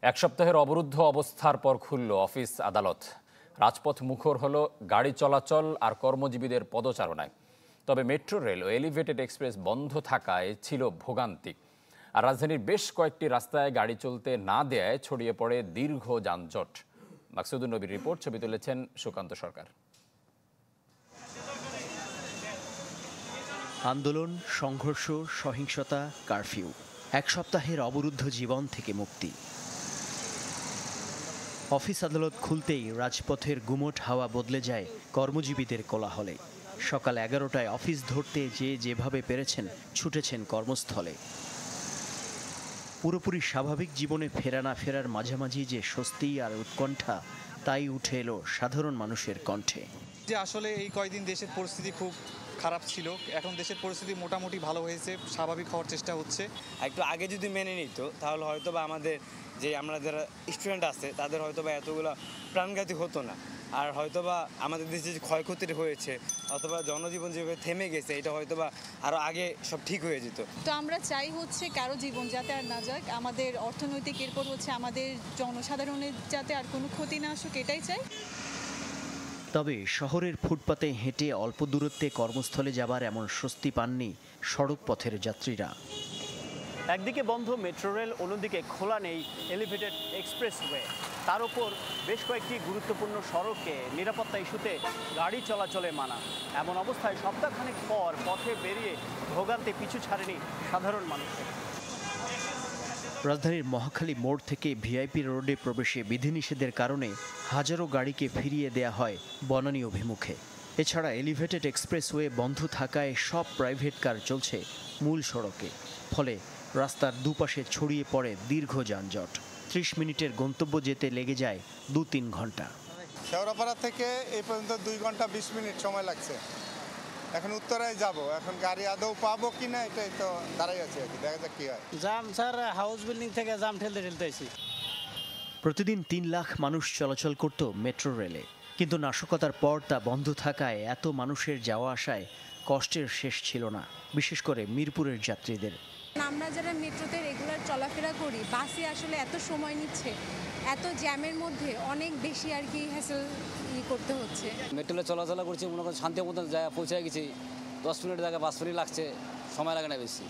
এক সপ্তাহের অবরুদ্ধ অবস্থার পর খুলল অফিস আদালত। রাজপথ মুখর হলো গাড়ি চলাচল আর কর্মজীবীদের পদচারণায়। তবে মেট্রো রেল ও এলিভেটেড এক্সপ্রেস বন্ধ থাকায় ছিল ভোগান্তি। আর রাজধানীর বেশ কয়েকটি রাস্তায় গাড়ি চলতে না দেয়ায় ছড়িয়ে পড়ে দীর্ঘ যানজট। মাকসুদুন নবীর রিপোর্ট, ছবি তুলেছেন সুকান্ত সরকার। আন্দোলন, সংঘর্ষ, সহিংসতা, কারফিউ, এক সপ্তাহের অবরুদ্ধ জীবন থেকে মুক্তি। অফিস আদালত খুলতেই রাজপথের গুমোট হাওয়া বদলে যায় কর্মজীবীদের কোলাহলে। সকাল 11টায় অফিস ধরতে যেভাবে পেরেছেন ছুটেছেন কর্মস্থলে। পুরোপুরি স্বাভাবিক জীবনে ফেরা না ফেরার মাঝামাঝি যে স্বস্তি আর উৎকণ্ঠা, তাই উঠে এলো সাধারণ মানুষের কণ্ঠে। যে আসলে এই কয়েকদিন দেশের পরিস্থিতি খুব খারাপ ছিল, এখন দেশের পরিস্থিতি মোটামুটি ভালো হয়েছে, স্বাভাবিক হওয়ার চেষ্টা হচ্ছে। একটু আগে যদি মেনে নিত তাহলে হয়তো বা আমাদের যারা স্টুডেন্ট আছে তাদের হয়তো বা এতগুলো প্রাণঘাতী হতো না। আর হয়তো বা আমাদের দেশে যে ক্ষয়ক্ষতি হয়েছে অথবা জনজীবন যেভাবে থেমে গেছে, এটা হয়তো বা আরও আগে সব ঠিক হয়ে যেত। তো আমরা চাই কারো জীবন যাতে আর না যাক, আমাদের অর্থনৈতিক এরপর আমাদের জনসাধারণের যাতে আর কোনো ক্ষতি না আসুক, এটাই চাই। তবে শহরের ফুটপাতে হেঁটে অল্প দূরত্বে কর্মস্থলে যাবার এমন স্বস্তি পাননি সড়ক পথের যাত্রীরা। একদিকে বন্ধ মেট্রো রেল, অন্যদিকে খোলা নেই এলিভেটেড এক্সপ্রেসওয়ে। তার উপর বেশ কয়েকটি গুরুত্বপূর্ণ সড়কে নিরাপত্তা ইস্যুতে গাড়ি চলাচলে মানা। এমন অবস্থায় সপ্তাহখানেক পর পথে বেরিয়ে ভোগান্তি পিছু ছাড়েনি সাধারণ মানুষের। রাজধানীর মহাখালী মোড় থেকে ভিআইপি রোডে প্রবেশে বিধিনিষেধের কারণে হাজারো গাড়িকে ফিরিয়ে দেয়া হয় বনানী অভিমুখে। এছাড়া এলিভেটেড এক্সপ্রেসওয়ে বন্ধ থাকায় সব প্রাইভেট কার চলছে মূল সড়কে। ফলে রাস্তার দুপাশে ছড়িয়ে পড়ে দীর্ঘ যানজট। 30 মিনিটের গন্তব্য যেতে লেগে যায় 2-3 ঘন্টা। শেওড়াপাড়া থেকে এই পর্যন্ত 2 ঘন্টা 20 মিনিট সময় লাগছে। এখন উত্তরায় যাব, এখন গাড়ি আদৌ পাবো কিনা এটাই তো দাঁড়াই আছে, দেখা যাক কি হয়। জাম স্যার, হাউস বিল্ডিং থেকে জাম ঠেলতে আইছি। প্রতিদিন 3 লাখ মানুষ চলাচল করত মেট্রো রেলে, কিন্তু নাশকতার পর তা বন্ধ থাকায় এত মানুষের যাওয়া আসায় কষ্টের শেষ ছিল না, বিশেষ করে মিরপুরের যাত্রীদের। আমরা যারা মেট্রোতে রেগুলার চলাফেরা করি, বাসে আসলে এত সময় নিচ্ছে, এত জ্যামের মধ্যে অনেক বেশি আর কি হ্যাসেল করতে হচ্ছে। মেট্রোলে চলাচল করছি, মনে করেন শান্তি মতো জায়গা পৌঁছে গেছি, 10 মিনিটের জায়গায় 5 মিনিট লাগছে, সময় লাগে না বেশি।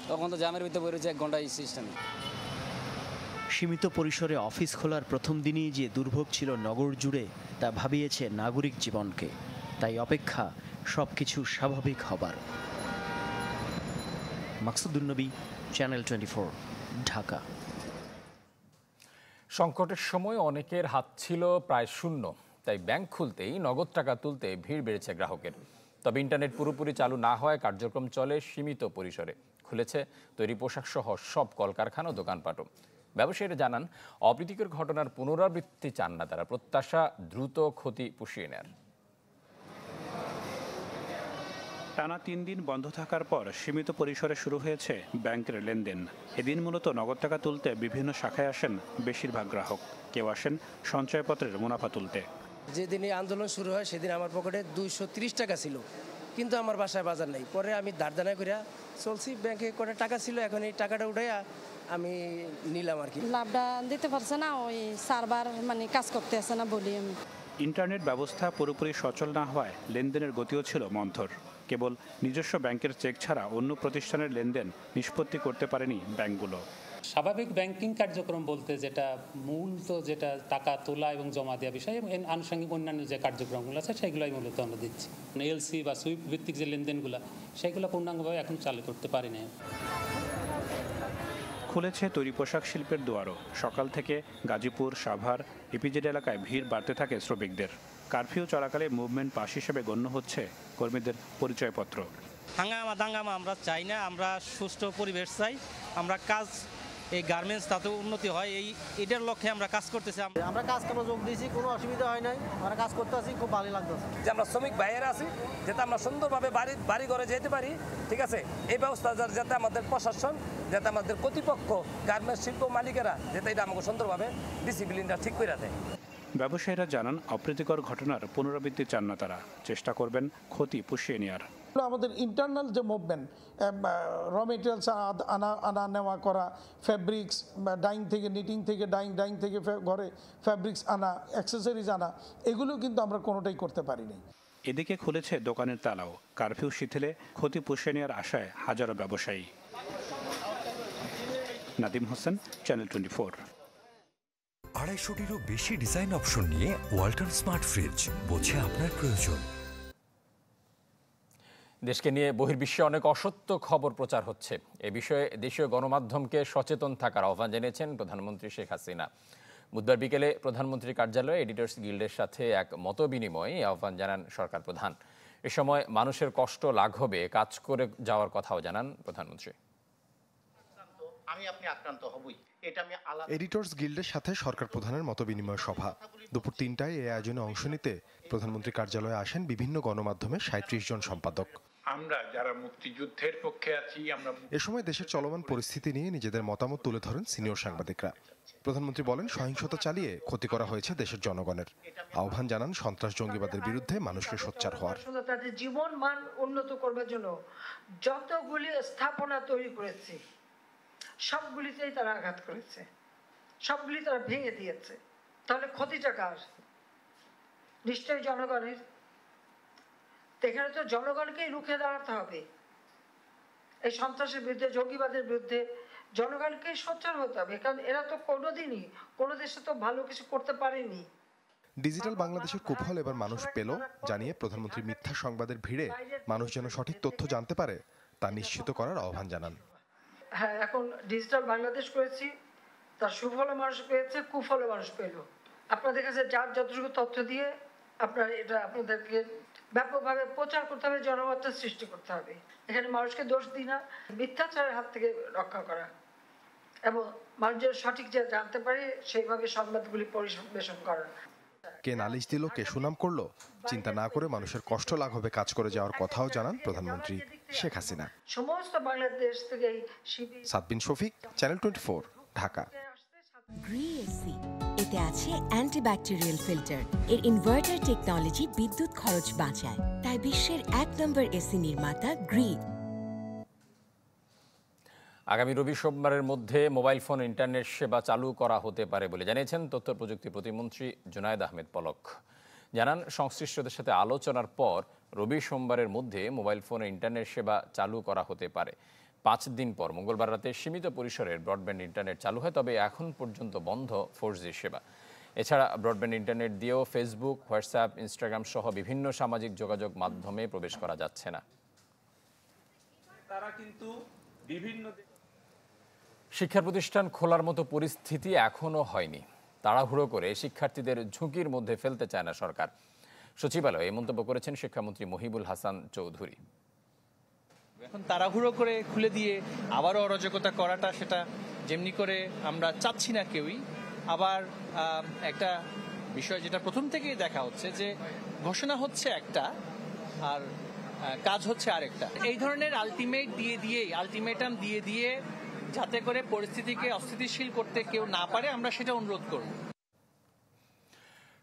তখন তো জ্যামের ভিতরে বেরোচ্ছে 1 ঘন্টা এই সিস্টেমে। সীমিত পরিসরে অফিস খোলার প্রথম দিনই যে দুর্ভোগ ছিল নগর জুড়ে, তা ভাবিয়েছে নাগরিক জীবনকে। তাই অপেক্ষা সবকিছু স্বাভাবিক হবার। মাকসুদুন নবী, চ্যানেল 24, ঢাকা। সংকটের সময় অনেকের হাত ছিল প্রায় শূন্য, তাই ব্যাংক খুলতেই নগদ টাকা তুলতে ভিড় বেড়েছে গ্রাহকের। তবে ইন্টারনেট পুরোপুরি চালু না হওয়ায় কার্যক্রম চলে সীমিত পরিসরে। খুলেছে তৈরি পোশাক সহ সব কলকারখানা ও দোকানপাটও। ব্যবসায়ীরা জানান, অপ্রীতিকর ঘটনার পুনরাবৃত্তি চান না তারা, প্রত্যাশা দ্রুত ক্ষতি পুষিয়ে নেয়ার। টানা 3 দিন বন্ধ থাকার পর সীমিত পরিসরে শুরু হয়েছে ব্যাংকের লেনদেন। এদিন মূলত নগদ টাকা তুলতে বিভিন্ন শাখায় আসেন বেশিরভাগ গ্রাহক। কেউ আসেন সঞ্চয়পত্রের মুনাফা তুলতে। যেদিন এই আন্দোলন শুরু হয় সেদিন আমার পকেটে 230 টাকা ছিল, কিন্তু আমার বাসায় বাজার নেই। পরে আমি দাঁড়দানা করে চলছি, ব্যাংকে কটা টাকা ছিল, এখন এই টাকাটা উঠাইয়া আমি নিলাম আর কি। লাভটা দিতে পারছে না, ওই সার্ভার কাজ করতে আসে না বলি আমি। ইন্টারনেট ব্যবস্থা পুরোপুরি সচল না হওয়ায় লেনদেনের গতিও ছিল মন্থর। কেবল নিজস্ব ব্যাংকের চেক ছাড়া অন্য প্রতিষ্ঠানের লেনদেন নিষ্পত্তি করতে পারেনি ব্যাংকগুলো। স্বাভাবিক ব্যাংকিং কার্যক্রম বলতে মূলত টাকা তোলা এবং জমা দেওয়া বিষয় এবং আনুষঙ্গিক অন্যান্য যে কার্যক্রমগুলো আছে সেগুলোই মূলত আমরা দিচ্ছি। এলসি বা সুইফট ভিত্তিক যে লেনদেনগুলো সেগুলো পূর্ণাঙ্গভাবে এখন চালু করতে পারি না। খুলেছে তৈরি পোশাক শিল্পের দুয়ারও। সকাল থেকে গাজীপুর, সাভার, ইপিজেড এলাকায় ভিড় বাড়তে থাকে শ্রমিকদের। কারফিউ চলাকালে মুভমেন্ট পাস হিসেবে গণ্য হচ্ছে কর্মীদের পরিচয়পত্র। হাঙ্গামা দাঙ্গামা আমরা চাই না, আমরা সুষ্ঠু পরিবেশ চাই। আমরা কাজ, এই গার্মেন্টস তাতেও উন্নতি হয়, এটার লক্ষ্যে আমরা কাজ করতেছি। আমরা কাজ করার যোগ দিয়েছি, কোনো অসুবিধা হয় নাই, আমরা কাজ করতে আছি, খুব ভালো লাগতেছে। যে আমরা শ্রমিক ভাইয়েরা আছি, যাতে আমরা সুন্দরভাবে বাড়ি ঘরে যেতে পারি, ঠিক আছে, এই ব্যবস্থা যাতে আমাদের প্রশাসন, যাতে আমাদের কর্তৃপক্ষ, গার্মেন্টস শিল্প মালিকেরা যাতে এটা আমাকে সুন্দরভাবে ডিসিপ্লিনটা ঠিক করে দেয়। ব্যবসায়ীরা জানান, অপ্রীতিকর ঘটনার পুনরাবৃত্তি চান না তারা, চেষ্টা করবেন ক্ষতি পুষিয়ে নেওয়ার। আমাদের ইন্টারনাল যে মুভমেন্ট, র মেটেরিয়ালস আনা নেওয়া করা, ফ্যাব্রিক্স ডাইং থেকে, নিটিং থেকে ডাইং থেকে ঘরে ফ্যাব্রিক্স আনা, অ্যাক্সেসরিজ আনা, এগুলো কিন্তু আমরা কোনোটাই করতে পারিনি। এদিকে খুলেছে দোকানের তালাও। কারফিউ শিথিলে ক্ষতি পুষিয়ে নেওয়ার আশায় হাজারো ব্যবসায়ী। নাদিম হোসেন, চ্যানেল 24। 250-টিরও বেশি ডিজাইন অপশন নিয়ে ওয়ালটন স্মার্ট ফ্রিজ, বোঝে আপনার প্রয়োজন। দেশকে নিয়ে বহির্বিশ্বে অনেক অসত্য খবর প্রচার হচ্ছে। এ বিষয়ে দেশীয় গণমাধ্যমকে সচেতন থাকার আহ্বান জানিয়েছেন প্রধানমন্ত্রী শেখ হাসিনা। বুধবার বিকেলে প্রধানমন্ত্রীর কার্যালয়ে এডিটর্স গিল্ডের সাথে এক মতবিনিময়ে আহ্বান জানান সরকার প্রধান। এ সময় মানুষের কষ্ট লাঘবে কাজ করে যাওয়ার কথাও জানান প্রধানমন্ত্রী। এডিটর্স গিল্ডের সাথে সরকার প্রধানের মতবিনিময় সভা। দুপুর ৩টায় এই আয়োজনে অংশ নিতে প্রধানমন্ত্রী কার্যালয়ে আসেন বিভিন্ন গণমাধ্যমের ৩৭ জন সম্পাদক। আমরা যারা মুক্তিযুদ্ধের পক্ষে আছি, আমরা এ সময় দেশের চলমান পরিস্থিতি নিয়ে নিজেদের মতামত তুলে ধরেন সিনিয়র সাংবাদিকরা। প্রধানমন্ত্রী বলেন, সহিংসতা চালিয়ে ক্ষতি করা হয়েছে দেশের জনগণের। আহ্বান জানান সন্ত্রাস জঙ্গিবাদের বিরুদ্ধে মানুষকে সোচ্চার হওয়ার। তাদের জীবন মান উন্নত করবার জন্য যতগুলি স্থাপনা তৈরি করেছে সবগুলিতেই তারা আঘাত করেছে, সবগুলি তারা ভেঙে দিয়েছে। তাহলে ক্ষতিটা কার? নিশ্চয়ই জনগণের। এখানে তো জনগণকেই রুখে দাঁড়াতে হবে। এই সন্ত্রাসের বিরুদ্ধে, জঙ্গিবাদের বিরুদ্ধে জনগণকেই সোচ্চার হতে হবে, কারণ এরা তো কোনোদিনই কোনো দেশে তো ভালো কিছু করতে পারেনি। ডিজিটাল বাংলাদেশের কুফল এবার মানুষ পেল জানিয়ে প্রধানমন্ত্রী মিথ্যা সংবাদের ভিড়ে মানুষ যেন সঠিক তথ্য জানতে পারে তা নিশ্চিত করার আহ্বান জানান। হ্যাঁ, এখন ডিজিটাল বাংলাদেশ করেছি, তার সুফলও মানুষ পেয়েছে, কুফলও মানুষ পেল। আপনাদের কাছে যার যতটুকু তথ্য দিয়ে আপনার এটা আপনাদেরকে ব্যাপকভাবে প্রচার করতে হবে, জনমতটা সৃষ্টি করতে হবে। এখানে মানুষকে দোষ দিই না, মিথ্যাচারের হাত থেকে রক্ষা করা এবং মানুষ যেন সঠিক যে জানতে পারে সেইভাবে সংবাদগুলি পরিবেশন করা। কে নালিশ দিল, কে সুনাম করলো, চিন্তা না করে মানুষের কষ্ট লাঘবে কাজ করে যাওয়ার কথাও জানান প্রধানমন্ত্রী শেখ হাসিনা। সমস্ত বাংলাদেশ থেকে সাদবিন শফিক, চ্যানেল 24, ঢাকা। গ্রি-এসি এতে আছে অ্যান্টিব্যাকটেরিয়াল ফিল্টার। এর ইনভার্টার টেকনোলজি বিদ্যুৎ খরচ বাঁচায়, তাই বিশ্বের 1 নম্বর এসি নির্মাতা গ্রি। আগামী রবি সোমবারের মধ্যে মোবাইল ফোন ইন্টারনেট সেবা চালু করা হতে পারে বলে জানিয়েছেন তথ্য প্রযুক্তি প্রতিমন্ত্রী জুনায়েদ আহমেদ পলক। জানান, সংশ্লিষ্টদের সাথে আলোচনার পর রবি সোমবারের মধ্যে মোবাইল ফোনে ইন্টারনেট সেবা চালু করা হতে পারে। 5 দিন পর মঙ্গলবার রাতে সীমিত পরিসরের ব্রডব্যান্ড ইন্টারনেট চালু হয়, তবে এখন পর্যন্ত বন্ধ 4G সেবা। এছাড়া ব্রডব্যান্ড ইন্টারনেট দিয়েও ফেসবুক, হোয়াটসঅ্যাপ, ইনস্টাগ্রাম সহ বিভিন্ন সামাজিক যোগাযোগ মাধ্যমে প্রবেশ করা যাচ্ছে না। তারা কিন্তু বিভিন্ন শিক্ষা প্রতিষ্ঠান খোলার মতো পরিস্থিতি এখনো হয়নি। তাড়াহুড়ো করে শিক্ষার্থীদের ঝুঁকির মধ্যে ফেলতে চায় না সরকার। সচিবালয়ে এই মন্তব্য করেছেন শিক্ষামন্ত্রী মহিবুল হাসান চৌধুরী। এখন তাড়াহুড়ো করে খুলে দিয়ে আবারও অরাজকতা করাটা, সেটা যেমনি করে আমরা চাচ্ছি না কেউই। আবার একটা বিষয় যেটা প্রথম থেকেই দেখা হচ্ছে যে ঘোষণা হচ্ছে একটা আর কাজ হচ্ছে আরেকটা। এই ধরনের আলটিমেটাম দিয়ে দিয়ে যাতে করে পরিস্থিতিকে অস্থিতিশীল করতে কেউ না পারে, আমরা সেটা অনুরোধ করব।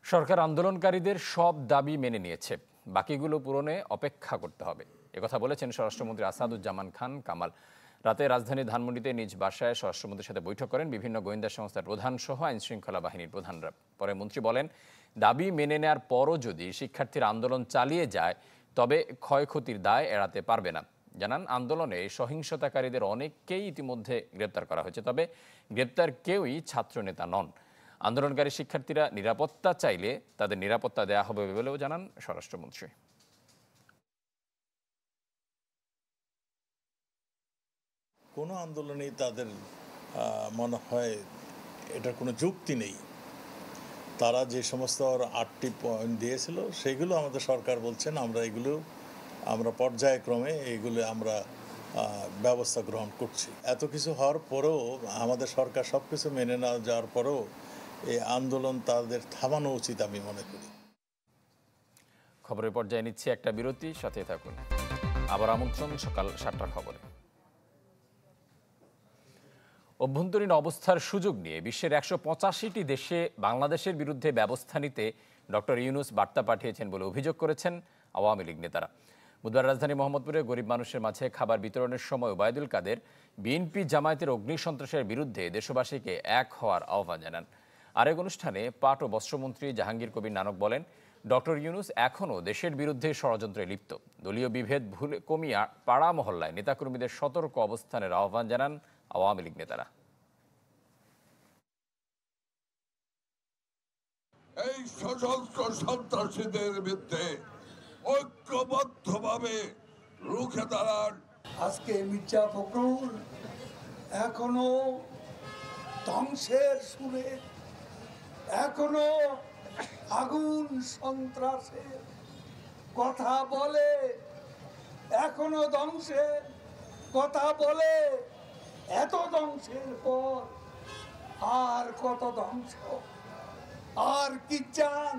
সরকার আন্দোলনকারীদের সব দাবি মেনে নিয়েছে, বাকিগুলো পূরণে অপেক্ষা করতে হবে, একথা বলেছেন স্বরাষ্ট্রমন্ত্রী আসাদুজ্জামান খান কামাল। রাতে রাজধানী ধানমন্ডিতে নিজ বাসায় স্বরাষ্ট্রমন্ত্রীর সাথে বৈঠক করেন বিভিন্ন গোয়েন্দা সংস্থার প্রধান সহ আইন শৃঙ্খলা বাহিনীর প্রধানরা। পরে মন্ত্রী বলেন, দাবি মেনে নেওয়ার পরও যদি শিক্ষার্থীর আন্দোলন চালিয়ে যায় তবে ক্ষয়ক্ষতির দায় এড়াতে পারবে না। জানান, আন্দোলনে সহিংসতাকারীদের অনেককেই ইতিমধ্যে গ্রেপ্তার করা হয়েছে, তবে গ্রেপ্তার কেউই ছাত্রনেতা নন। আন্দোলনকারী শিক্ষার্থীরা নিরাপত্তা চাইলে তাদের নিরাপত্তা দেওয়া হবে বলেও জানান স্বরাষ্ট্রমন্ত্রী। কোনো আন্দোলনেই তাদের মনে হয় এটার কোনো যুক্তি নেই। তারা যে সমস্ত 8টি পয়েন্ট দিয়েছিল সেগুলো আমাদের সরকার বলছেন আমরা পর্যায়ক্রমে এইগুলো আমরা ব্যবস্থা গ্রহণ করছি। এত কিছু হওয়ার পরেও আমাদের সরকার সব কিছু মেনে না যাওয়ার পরেও এই আন্দোলন তাদের থামানো উচিত আমি মনে করি। খবরের পর্যায়ে নিচ্ছে একটা বিরতি, সাথে থাকুন। আবার আমন্ত্রণ সকাল 7টার খবরে। অভ্যন্তরীণ অবস্থার সুযোগ নিয়ে বিশ্বের 185টি দেশে বাংলাদেশের বিরুদ্ধে ব্যবস্থা নিতে ডক্টর ইউনূস বার্তা পাঠিয়েছেন বলে অভিযোগ করেছেন আওয়ামী লীগ নেতারা। বুধবার রাজধানী মোহাম্মদপুরে গরিব মানুষের মাঝে খাবার বিতরণের সময় ওবায়দুল কাদের বিএনপি জামায়াতের অগ্নিসন্ত্রাসের বিরুদ্ধে দেশবাসীকে এক হওয়ার আহ্বান জানান। আরেক অনুষ্ঠানে পাট ও বস্ত্রমন্ত্রী জাহাঙ্গীর কবির নানক বলেন, ডক্টর ইউনূস এখনও দেশের বিরুদ্ধে ষড়যন্ত্রে লিপ্ত। দলীয় বিভেদ ভুলে কমিয়ে পাড়া মহল্লায় নেতাকর্মীদের সতর্ক অবস্থানের আহ্বান জানান আওয়ামী লীগ নেতারা। এই সশস্ত্র সন্ত্রাসীদের বিরুদ্ধে ঐক্যবদ্ধভাবে রুখে দাঁড়ান। আজকে মির্জা ফখরুল এখনো ধ্বংসের সুরে, এখনো আগুন সন্ত্রাসের কথা বলে, এখনো ধ্বংসের কথা বলে। এত ধ্বংসের পর আর কত ধ্বংস, আর কি চান?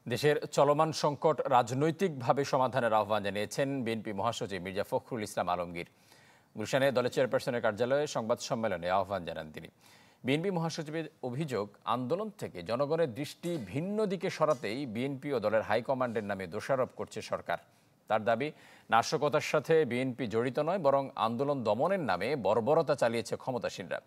দেশের চলমান সংকট রাজনৈতিকভাবে সমাধানের আহ্বান জানিয়েছেন বিএনপি মহাসচিব মির্জা ফখরুল ইসলাম আলমগীর। গুলশানে দলের চেয়ারপারসনের কার্যালয়ে সংবাদ সম্মেলনে আহ্বান জানান তিনি। বিএনপি মহাসচিবের অভিযোগ, আন্দোলন থেকে জনগণের দৃষ্টি ভিন্ন দিকে সরাতেই বিএনপি ও দলের হাইকমান্ডের নামে দোষারোপ করছে সরকার। তার দাবি, নাশকতার সাথে বিএনপি জড়িত নয়, বরং আন্দোলন দমনের নামে বর্বরতা চালিয়েছে ক্ষমতাসীনরা।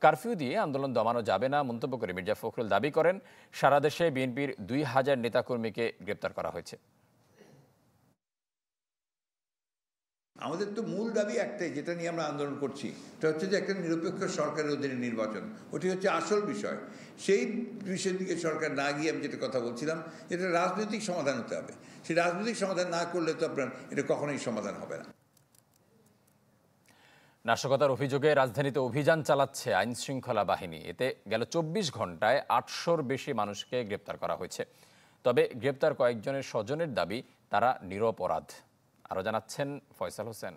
কারফিউ দিয়ে আন্দোলন দমানো যাবে না মন্তব্য করে মির্জা ফখরুল দাবি করেন, সারা দেশে বিএনপির 2000 নেতাকর্মীকে গ্রেপ্তার করা হয়েছে। আমাদের তো মূল দাবি একটাই, যেটা নিয়ে আমরা আন্দোলন করছি, এটা হচ্ছে যে একটা নিরপেক্ষ সরকারের অধীনে নির্বাচন। ওটি হচ্ছে আসল বিষয়। সেই বিষয়ের দিকে সরকার না গিয়ে আমি যেটা কথা বলছিলাম, এটা রাজনৈতিক সমাধান হতে হবে। সেই রাজনৈতিক সমাধান না করলে তো আপনার এটা কখনোই সমাধান হবে না। নাশকতার অভিযোগে রাজধানীতে অভিযান চালাচ্ছে আইন শৃঙ্খলা বাহিনী। এতে গেল 24 ঘন্টায় 800-র বেশি মানুষকে গ্রেপ্তার করা হয়েছে। তবে গ্রেপ্তার কয়েকজনের স্বজনের দাবি তারা নিরপরাধ। আরও জানাচ্ছেন ফয়সাল হোসেন।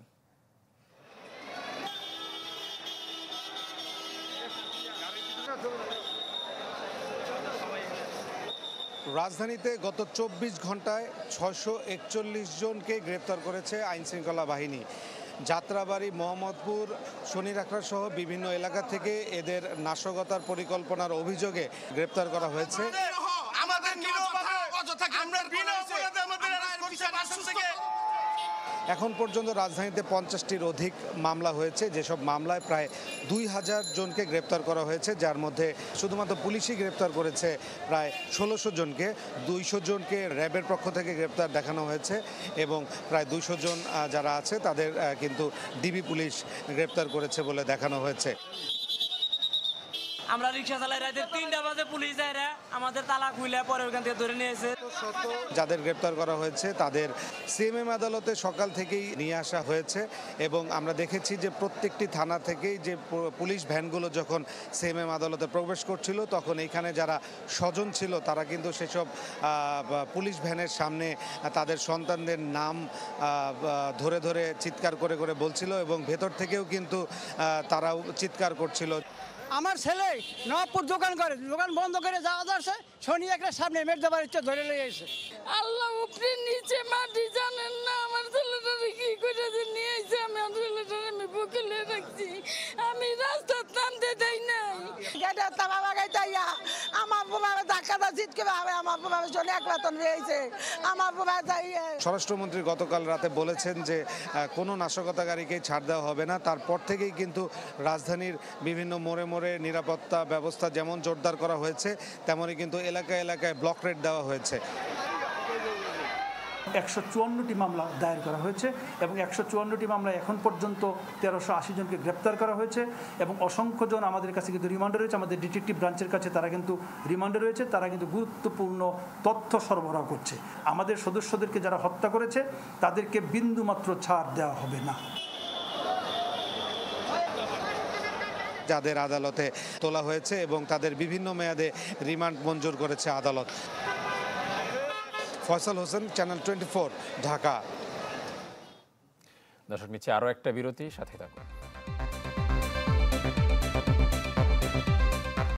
রাজধানীতে গত 24 ঘন্টায় 641 জনকে গ্রেপ্তার করেছে আইন শৃঙ্খলা বাহিনী। যাত্রাবাড়ি, মোহাম্মদপুর, শনিরাখড়া সহ বিভিন্ন এলাকা থেকে এদের নাশকতার পরিকল্পনার অভিযোগে গ্রেপ্তার করা হয়েছে। এখন পর্যন্ত রাজধানীতে 50টির অধিক মামলা হয়েছে, যেসব মামলায় প্রায় 2000 জনকে গ্রেপ্তার করা হয়েছে, যার মধ্যে শুধুমাত্র পুলিশই গ্রেপ্তার করেছে প্রায় 1600 জনকে। 200 জনকে র্যাবের পক্ষ থেকে গ্রেপ্তার দেখানো হয়েছে এবং প্রায় 200 জন যারা আছে তাদের কিন্তু ডিবি পুলিশ গ্রেপ্তার করেছে বলে দেখানো হয়েছে। আমরা রিক্সা চালাই, রাতে 3টা বাজে পুলিশ আইরা আমাদের তালা খুলে পরে ওখান থেকে ধরে নিয়েছে। যাদের গ্রেপ্তার করা হয়েছে তাদের সিএমএম আদালতে সকাল থেকেই নিয়ে আসা হয়েছে এবং আমরা দেখেছি যে প্রত্যেকটি থানা থেকেই যে পুলিশ ভ্যানগুলো যখন সিএমএম আদালতে প্রবেশ করছিল, তখন এইখানে যারা স্বজন ছিল তারা কিন্তু সেসব পুলিশ ভ্যানের সামনে তাদের সন্তানদের নাম ধরে ধরে চিৎকার করে করে বলছিল এবং ভেতর থেকেও কিন্তু তারাও চিৎকার করছিল। আমার ছেলে নবাবপুর দোকান করে, দোকান বন্ধ করে যাওয়া যাচ্ছে, শনি একটা সামনে মেঘদাবার ইচ্ছে ধরে লেগে গেছে। আল্লাহ উপরে নিচে মাটি জানেন না, আমার ছেলেটারে কি করে যে নিয়ে আইছে। আমার ছেলেটারে আমি বকিলে রাখছি, আমি রাস্তার টানতে দেই নাই। গেটে তাবা বাগাই যাইয়া আমার বাবা ধাক্কাটা জিতকে ভাবে আমার বাবা জন্য এক বেতন রয়েছে। আমার বাবা যাই স্বরাষ্ট্রমন্ত্রী গতকাল রাতে বলেছেন যে কোনো নাশকতাকারীকে ছাড় দেওয়া হবে না। তারপর থেকেই কিন্তু রাজধানীর বিভিন্ন মোড়ে মোড়ে নিরাপত্তা ব্যবস্থা যেমন জোরদার করা হয়েছে, তেমনই কিন্তু এলাকায় এলাকায় ব্লক রেড দেওয়া হয়েছে। 154টি মামলা দায়ের করা হয়েছে এবং 154টি মামলা এখন পর্যন্ত 1380 জনকে গ্রেপ্তার করা হয়েছে এবং অসংখ্য জন আমাদের কাছে কিন্তু রিমান্ডে রয়েছে। আমাদের ডিটেকটিভ ব্রাঞ্চের কাছে তারা কিন্তু রিমান্ডে রয়েছে। তারা কিন্তু গুরুত্বপূর্ণ তথ্য সরবরাহ করছে। আমাদের সদস্যদেরকে যারা হত্যা করেছে তাদেরকে বিন্দুমাত্র ছাড় দেওয়া হবে না। যাদের আদালতে তোলা হয়েছে এবং তাদের বিভিন্ন মেয়াদে রিমান্ড মঞ্জুর করেছে আদালত। ফয়সাল হোসেন, চ্যানেল 24, ঢাকা। দর্শক, নিচ্ছে আরও একটা বিরতি, সাথে থাকুন।